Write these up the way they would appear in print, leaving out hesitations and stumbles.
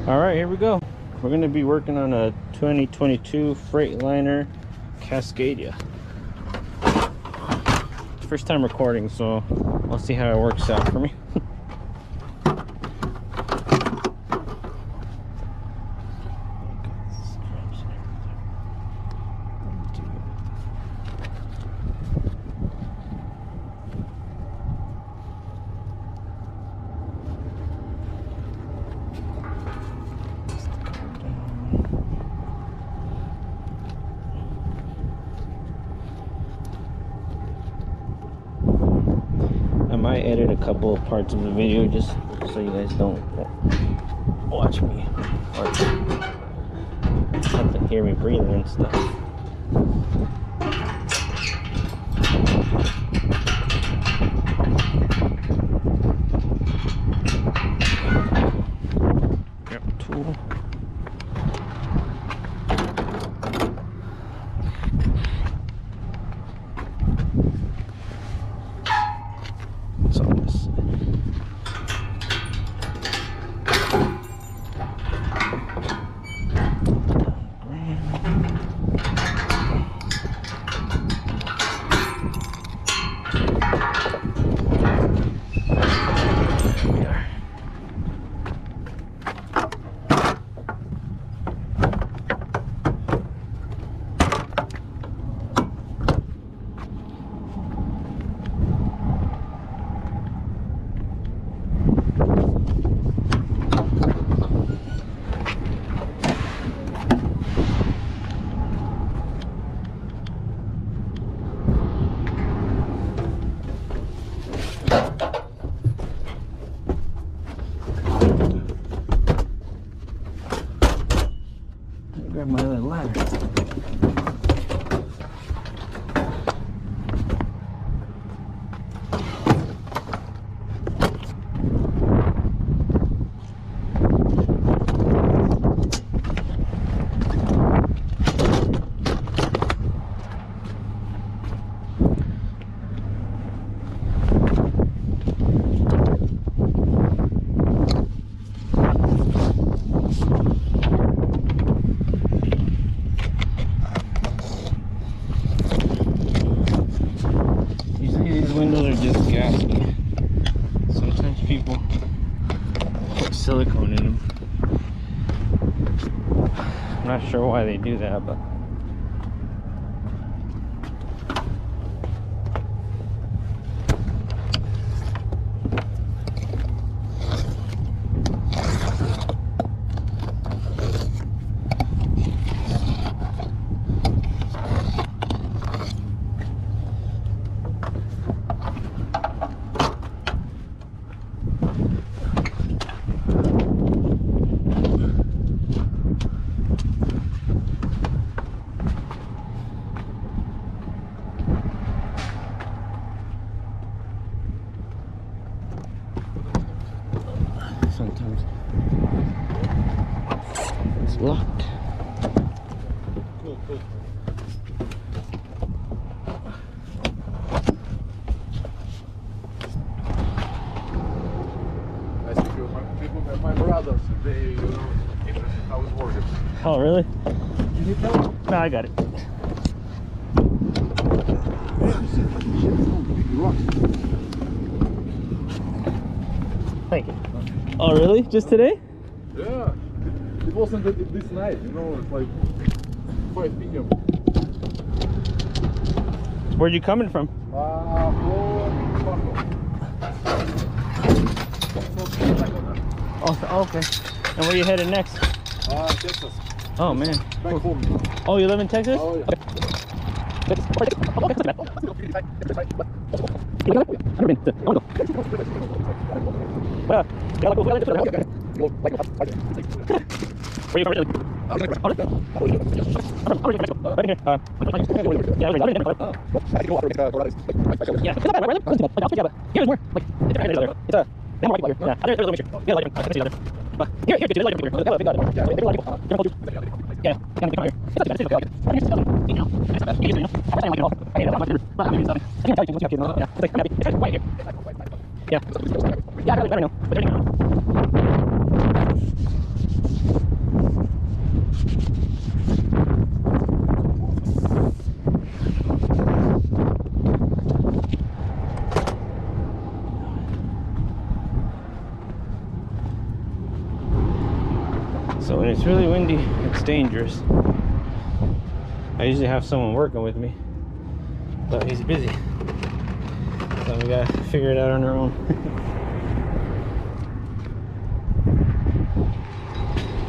All right, here we go. We're going to be working on a 2022 Freightliner Cascadia. First time recording, so I'll see how it works out for me. I might edit a couple of parts of the video just so you guys don't watch me or have to hear me breathing and stuff. Grab a tool. Grab my other ladder. Windows are just gassy. Sometimes people put silicone in them. I'm not sure why they do that, but sometimes it's locked. Cool, cool. I see people, my brothers, they interested how it works. Oh, really? You need help? No, I got it. Thank you. Oh, really? Just today? Yeah. It wasn't this night, you know, it's like 5 p.m. Where'd you coming from? From Oh, okay. And where you headed next? Texas. Oh, man. Back home. Oh, you live in Texas? Oh, yeah. So when it's really windy, it's dangerous. I usually have someone working with me, but he's busy, so we gotta figure it out on our own.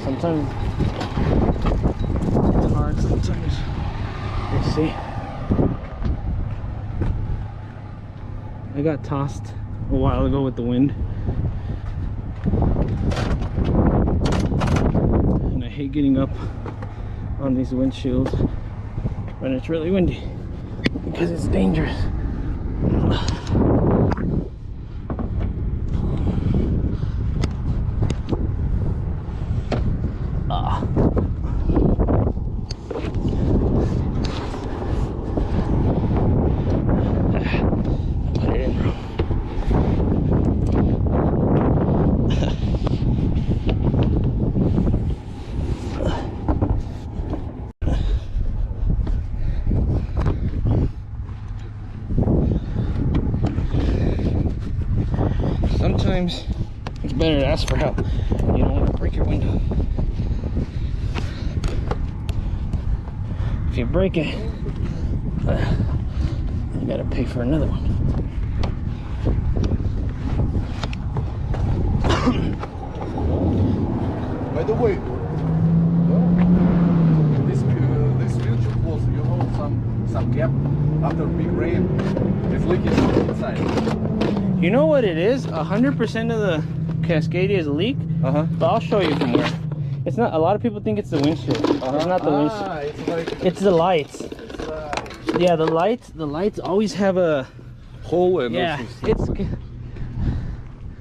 Sometimes it's hard, sometimes. Let's see. I got tossed a while ago with the wind. And I hate getting up on these windshields when it's really windy because it's dangerous. Sometimes it's better to ask for help. You don't want to break your window. If you break it, you gotta pay for another one. By the way, this windshield was, you know, some gap after big rain. It's leaking inside. You know what it is? 100% of the Cascadia is a leak. But I'll show you from where. It's not. A lot of people think it's the windshield. It's not the windshield. It's like, it's the lights. Yeah, the lights. The lights always have a hole and yeah. It's.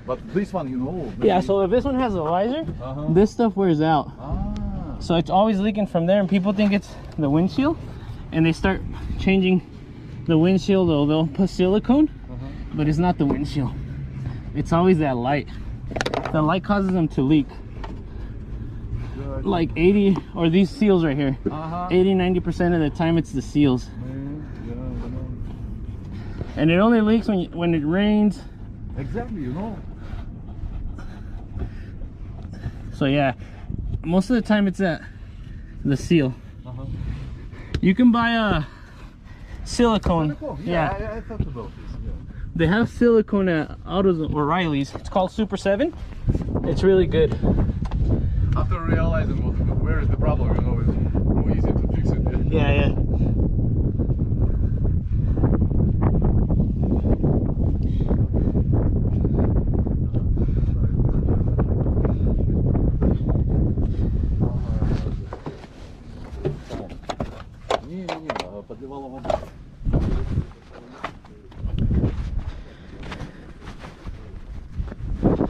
But this one, you know. Yeah. So if this one has a visor, this stuff wears out. So it's always leaking from there, and people think it's the windshield, and they start changing the windshield. They'll put silicone. But it's not the windshield. It's always that light. The light causes them to leak. Good. Like 80, or these seals right here. 80-90% of the time it's the seals. And it only leaks when it rains. Exactly, you know. So yeah, most of the time it's the seal. You can buy a silicone. Yeah, I thought about this. They have silicone at Autos or O'Reilly's. It's called Super 7. It's really good. After realizing where is the problem, you know, it's more easy to fix it. Yeah.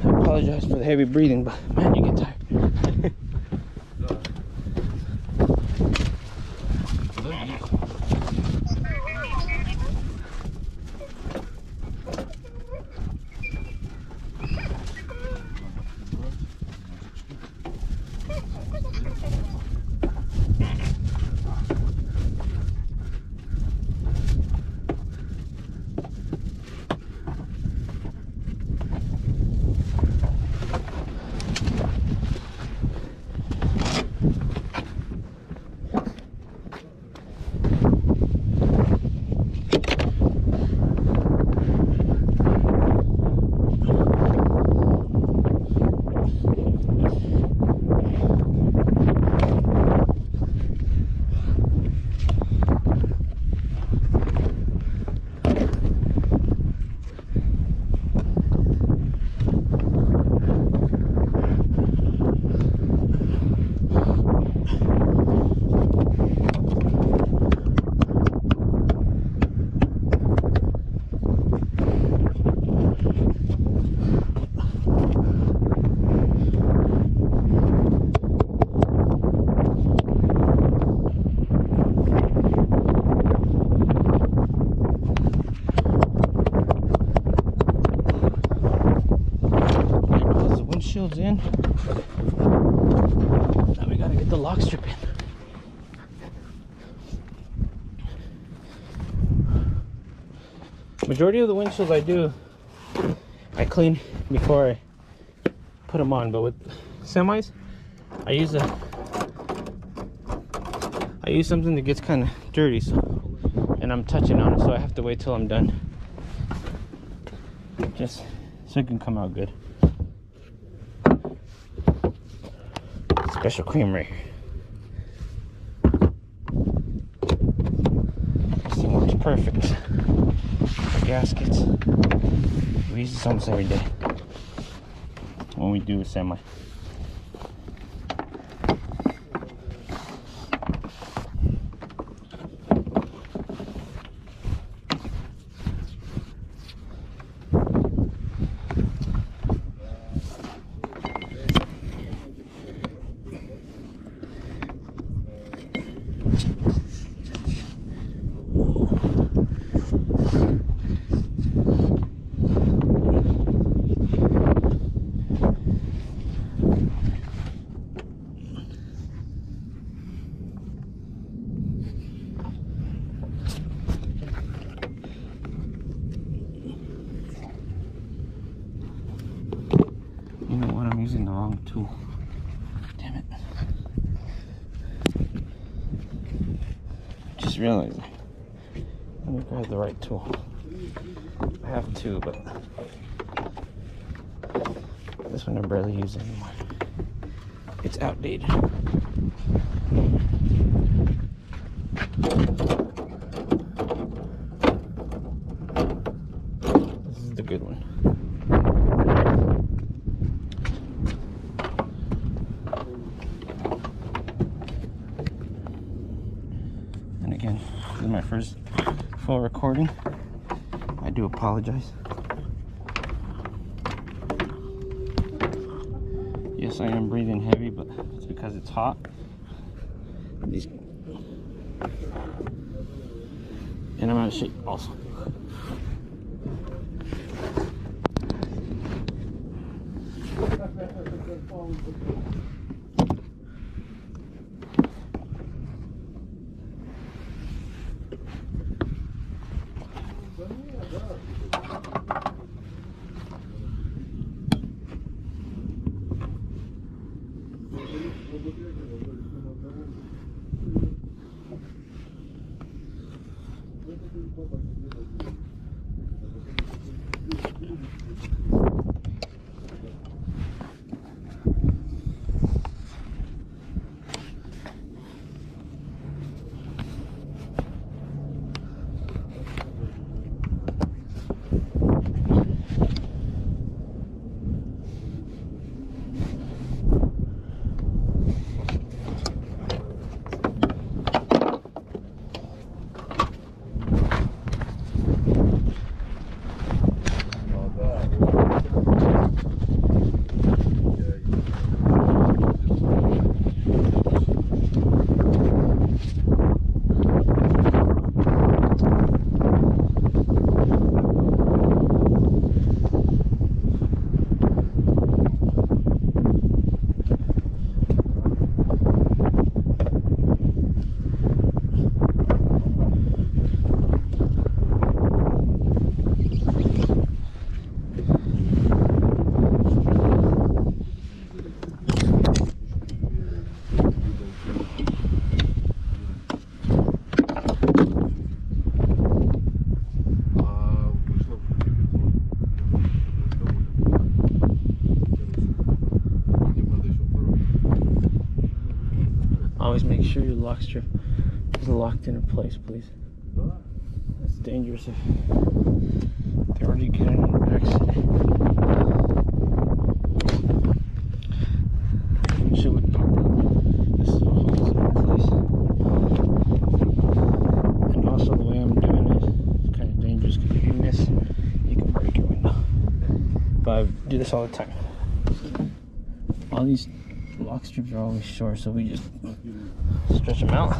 I apologize for the heavy breathing, but man, you get tired. Windshield's in. Now we gotta get the lock strip in. Majority of the windshields I clean before I put them on, but with semis I use something that gets kind of dirty, so, and I'm touching on it, so I have to wait till I'm done, just so it can come out good. Special cream right here. This thing works perfect for gaskets. We use this almost every day when we do a semi. You know what? I'm using the wrong tool. Damn it. Just realized. Let me grab the right tool. I have two, but this one I barely use anymore. It's outdated. This is the good one. And again, this is my first full recording. I do apologize. Yes, I am breathing heavy, but it's because it's hot. And I'm out of shape also. Always make sure your lock strip is locked into place, please. It's dangerous if they're already getting on the backside. Windshield would pop out. This is what holds it in place. And also the way I'm doing it is kind of dangerous because if you miss, you can break your window. But I do this all the time. All these lock strips are always short, so we just stretch them out.